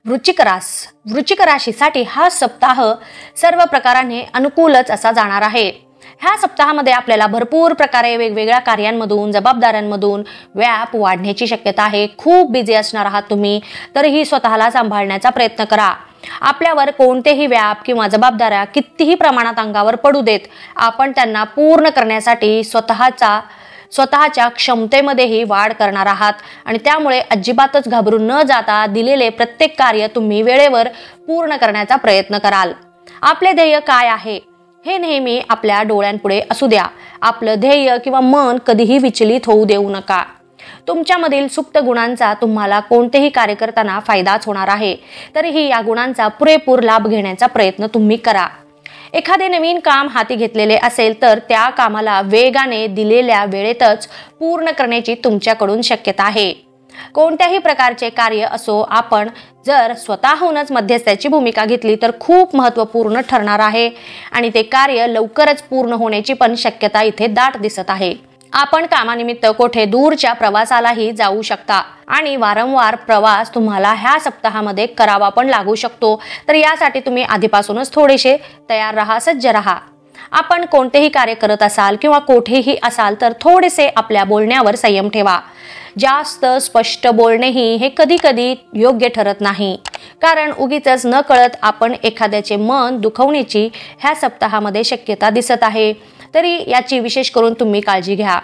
वृश्चिक राशीसाठी हा सप्ताह सर्व प्रकाराने अनुकूलच असा जाणार आहे। ह्या सप्ताहामध्ये आपल्याला भरपूर प्रकारे वेगवेगळ्या कार्यांमधून जबाबदाऱ्यांमधून व्याप वाढण्याची शक्यता आहे। खूप बिझी असणार आहात तुम्ही, तरीही स्वतःला सांभाळण्याचा प्रयत्न करा। आपल्यावर कोणतेही व्याप किंवा जबाबदाऱ्या कितीही प्रमाणात अंगावर पडू देत, आपण त्यांना पूर्ण करण्यासाठी स्वतःच्या क्षमतेमध्येही वाढ करणार आहात आणि त्यामुळे अजिबातच घाबरून न जाता दिलेले प्रत्येक कार्य तुम्ही वेळेवर पूर्ण करण्याचा प्रयत्न कराल। आपले ध्येय काय आहे हे नेहमी आपल्या डोळ्यांपुढे असू द्या। आपलं ध्येय किंवा मन कधीही विचलित होऊ देऊ नका। तुमच्यामधील सुप्त गुणांचा तुम्हाला कोणतेही कार्य करताना फायदाच होणार आहे, तरीही या गुणांचा पुरेपूर लाभ घेण्याचा प्रयत्न तुम्ही करा। एखादे नवीन काम हाती घेतलेले असेल तर त्या कामाला वेगाने दिलेल्या वेळेतच पूर्ण करण्याची तुमच्याकडून शक्यता आहे। कोणत्याही प्रकारचे कार्य असो, आपण जर स्वतःहूनच मध्यस्थाची भूमिका घेतली तर खूप महत्त्वपूर्ण ठरणार आहे आणि ते कार्य लवकरच पूर्ण होण्याची पण शक्यता इथे दाट दिसत आहे। आपण कामानिमित्त कोठे दूरच्या प्रवासालाही जाऊ शकता आणि वारंवार प्रवास तुम्हाला ह्या सप्ताहामध्ये करावा पण लागू शकतो, तर यासाठी तुम्ही आधीपासूनच थोडेसे तयार राहा, सज्ज राहा। आपण कोणतेही कार्य करत असाल किंवा कोठेही असाल तर थोडेसे आपल्या बोलण्यावर संयम ठेवा। जास्त स्पष्ट बोलणेही हे कधी कधी योग्य ठरत नाही, कारण उगीचच न कळत आपण एखाद्याचे मन दुखवण्याची ह्या सप्ताहामध्ये शक्यता दिसत आहे, तरी याची विशेष करून तुम्ही काळजी घ्या।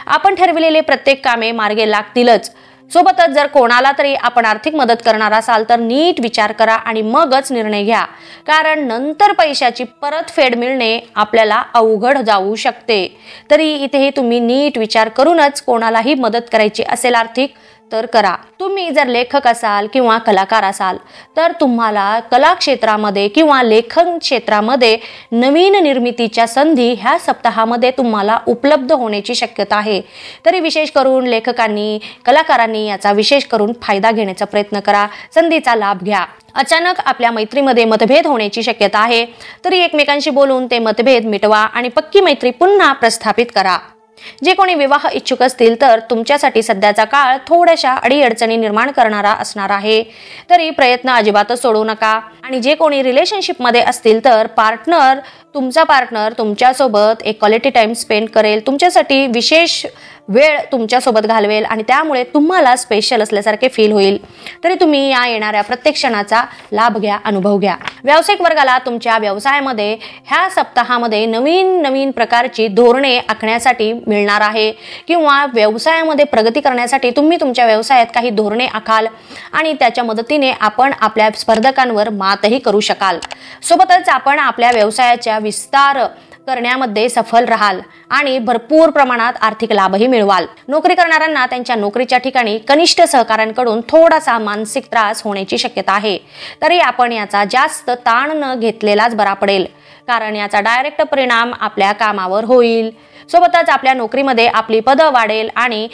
आपण ठरविलेले प्रत्येक कामे मार्गे लागतीलच। सोबतच जर कोणाला तरी आपण आर्थिक मदत करणार असाल तर नीट विचार करा आणि मगच निर्णय घ्या, कारण नंतर पैशाची परतफेड मिळणे आपल्याला अवघड जाऊ शकते। तरी इथेही तुम्ही नीट विचार करूनच कोणालाही मदत करायची असेल आर्थिक तर करा। तुम्ही जर लेखक असाल किंवा कलाकार असाल तर तुम्हाला कला क्षेत्रामध्ये किंवा लेखन क्षेत्रामध्ये नवीन निर्मितीच्या संधी ह्या सप्ताहामध्ये तुम्हाला उपलब्ध होण्याची शक्यता आहे। तरी विशेष करून लेखकांनी, कलाकारांनी याचा विशेष करून फायदा घेण्याचा प्रयत्न करा, संधीचा लाभ घ्या। अचानक आपल्या मैत्रीमध्ये मतभेद होण्याची शक्यता आहे, तरी एकमेकांशी बोलून ते मतभेद मिटवा आणि पक्की मैत्री पुन्हा प्रस्थापित करा। जे कोणी विवाह इच्छुक असतील तर तुमच्यासाठी सध्याचा काळ थोड्याशा अडीअडचणी निर्माण करणारा असणार आहे, तरी प्रयत्न अजिबातच सोडू नका। आणि जे कोणी रिलेशनशिप मध्ये असतील तर तुमचा पार्टनर तुमच्यासोबत एक क्वालिटी टाइम स्पेंड करेल, तुमच्यासाठी विशेष वेळ तुमच्यासोबत घालवेल आणि त्यामुळे तुम्हाला स्पेशल असल्यासारखे फील होईल। तरी तुम्ही या येणाऱ्या प्रत्येक क्षणाचा लाभ घ्या, अनुभव घ्या। व्यावसायिक वर्गाला तुमच्या व्यवसायामध्ये ह्या सप्ताहामध्ये नवीन प्रकारची धोरणे आखण्यासाठी मिळणार आहे किंवा व्यवसायामध्ये प्रगती करण्यासाठी तुम्ही तुमच्या व्यवसायात काही धोरणे आखाल आणि त्याच्या मदतीने आपण आपल्या स्पर्धकांवर मातही करू शकाल। सोबतच आपण आपल्या व्यवसायाच्या विस्तार करण्यामध्ये सफल राहाल आणि भरपूर प्रमाणात आर्थिक लाभही मिळवाल। नोकरी करणाऱ्यांना त्यांच्या नोकरीच्या ठिकाणी कनिष्ठ सहकाऱ्यांकडून थोडासा मानसिक त्रास होण्याची शक्यता आहे, तरी आपण याचा जास्त ताण न घेतलेलाच बरा पडेल, कारण याचा डायरेक्ट परिणाम आपल्या कामावर होईल। सोबतच आपल्या नोकरीमध्ये आपली पद वाढेल आणि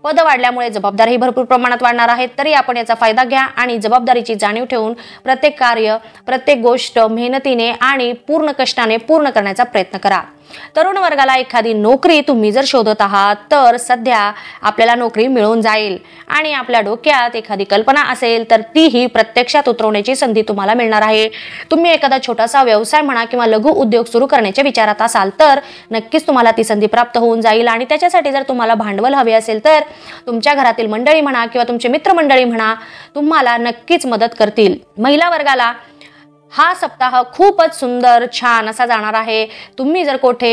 पद वाढल्यामुळे जबाबदारीही भरपूर प्रमाणात वाढणार आहेत, तरी आपण याचा फायदा घ्या आणि जबाबदारीची जाणीव ठेवून प्रत्येक कार्य, प्रत्येक गोष्ट मेहनतीने आणि पूर्ण कष्टाने पूर्ण करण्याचा प्रयत्न करा। तरुण वर्गाला एखादी नोकरी तुम्ही जर शोधत आहात तर सध्या आपल्याला नोकरी मिळून जाईल आणि आपल्या डोक्यात एखादी कल्पना असेल तर तीही प्रत्यक्षात उतरवण्याची संधी तुम्हाला मिळणार आहे। तुम्ही एखादा छोटासा व्यवसाय म्हणा किंवा लघु उद्योग सुरू करण्याच्या विचारात असाल तर नक्कीच तुम्हाला ती संधी प्राप्त होऊन जाईल आणि त्याच्यासाठी जर तुम्हाला भांडवल हवे असेल तर तुमच्या घरातील मंडळी म्हणा किंवा तुमचे मित्रमंडळी म्हणा तुम्हाला नक्कीच मदत करतील। महिला वर्गाला हा सप्ताह खूपच सुंदर, छान असा जाणार आहे। तुम्ही जर कोठे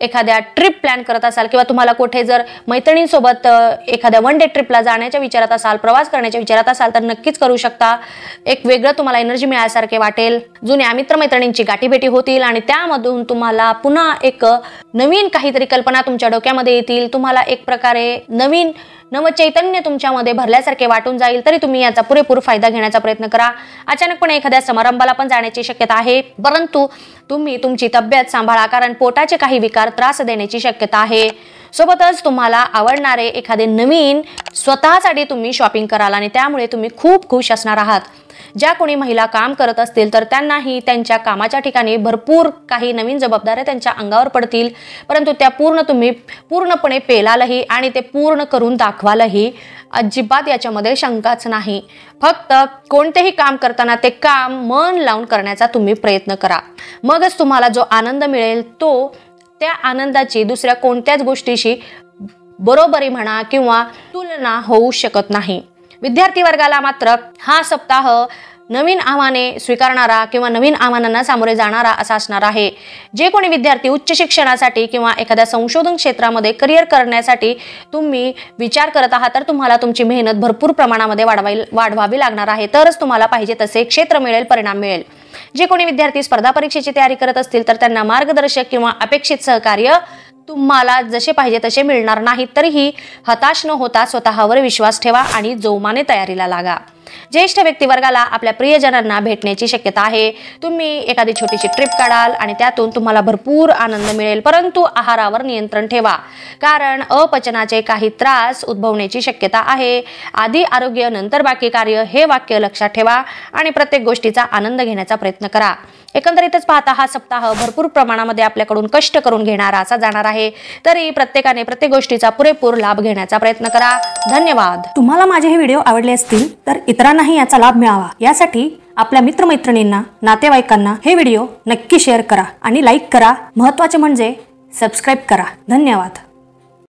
एखाद्या ट्रिप प्लॅन करत असाल किंवा तुम्हाला कोठे जर मैत्रिणींसोबत एखाद्या वन डे ट्रिपला जाण्याच्या विचारात असाल, प्रवास करण्याच्या विचारात असाल तर नक्कीच करू शकता। एक वेगळं तुम्हाला एनर्जी मिळाल्यासारखे वाटेल, जुन्या मित्रमैत्रिणींची गाठीभेटी होतील आणि त्यामधून तुम्हाला पुन्हा एक नवीन काहीतरी कल्पना तुमच्या डोक्यामध्ये येतील। तुम्हाला एक प्रकारे नवचैतन्य तुमच्यामध्ये भरल्यासारखे वाटून जाईल, तरी तुम्ही याचा पुरेपूर फायदा घेण्याचा प्रयत्न करा। अचानकपणे एखाद्या समारंभाला पण जाण्याची शक्यता आहे, परंतु तुम्ही तुमची तब्येत सांभाळा, कारण पोटाचे काही विकार त्रास देण्याची शक्यता आहे। सोबतच तुम्हाला आवडणारे एखादे नवीन स्वतःसाठी तुम्ही शॉपिंग कराल आणि त्यामुळे तुम्ही खूप खुश असणार आहात. ज्या कोणी महिला काम करत असतील तर त्यांनाही त्यांच्या कामाच्या ठिकाणी भरपूर काही नवीन जबाबदाऱ्या त्यांच्या अंगावर पडतील, परंतु त्या तुम्ही पूर्णपणे पेलालही आणि ते पूर्ण करून दाखवालही. अजिबात याच्यामध्ये शंकाच नाही. फक्त कोणतेही काम करताना ते काम मन लावून करण्याचा तुम्ही प्रयत्न करा. मगच तुम्हाला जो आनंद मिळेल तो त्या आनंदाची दुसऱ्या कोणत्याच गोष्टीशी बरोबरी म्हणा किंवा तुलना होऊ शकत नाही. विद्यार्थी वर्गाला मात्र हा सप्ताह नवीन आव्हाने स्वीकारणारा किंवा नवीन आव्हानांना सामोरे जाणारा असा असणार आहे. जे कोणी विद्यार्थी उच्च शिक्षणासाठी किंवा एखाद्या संशोधन क्षेत्रामध्ये करिअर करण्यासाठी तुम्ही विचार करत आहात तर तुम्हाला तुमची मेहनत भरपूर प्रमाणामध्ये वाढवावी लागणार आहे. तरच तुम्हाला पाहिजे तसे क्षेत्र मिळेल, परिणाम मिळेल. जे कोणी विद्यार्थी स्पर्धा परीक्षेची तयारी करत असतील तर त्यांना मार्गदर्शक किंवा अपेक्षित सहकार्य तुम्हाला जसे पाहिजे तसे मिळणार नाही. तरीही हताश न होता स्वतःवर विश्वास ठेवा आणि जोमाने तयारीला लागा. ज्येष्ठ व्यक्तिवर्गाला आपल्या प्रियजनांना भेटण्याची शक्यता आहे. तुम्ही एखादी छोटीशी ट्रिप काढाल आणि त्यातून तुम्हाला भरपूर आनंद मिळेल, परंतु आहारावर नियंत्रण ठेवा, कारण अपचनाचे काही त्रास उद्भवण्याची शक्यता आहे. आधी आरोग्य नंतर बाकी कार्य हे वाक्य लक्षात ठेवा आणि प्रत्येक गोष्टीचा आनंद घेण्याचा प्रयत्न करा. एकंदरीतच पाहता हा सप्ताह भरपूर प्रमाणामध्ये आपल्याकडून कष्ट करून घेणारा असा जाणार आहे. तरी प्रत्येकाने प्रत्येक गोष्टीचा पुरेपूर लाभ घेण्याचा प्रयत्न करा. धन्यवाद. तुम्हाला माझे हे व्हिडिओ आवडले असतील तर इतरांनाही याचा लाभ मिळावा यासाठी आपल्या मित्रमैत्रिणींना, नातेवाईकांना हे व्हिडिओ नक्की शेअर करा आणि लाईक करा. महत्त्वाचे म्हणजे सबस्क्राईब करा. धन्यवाद.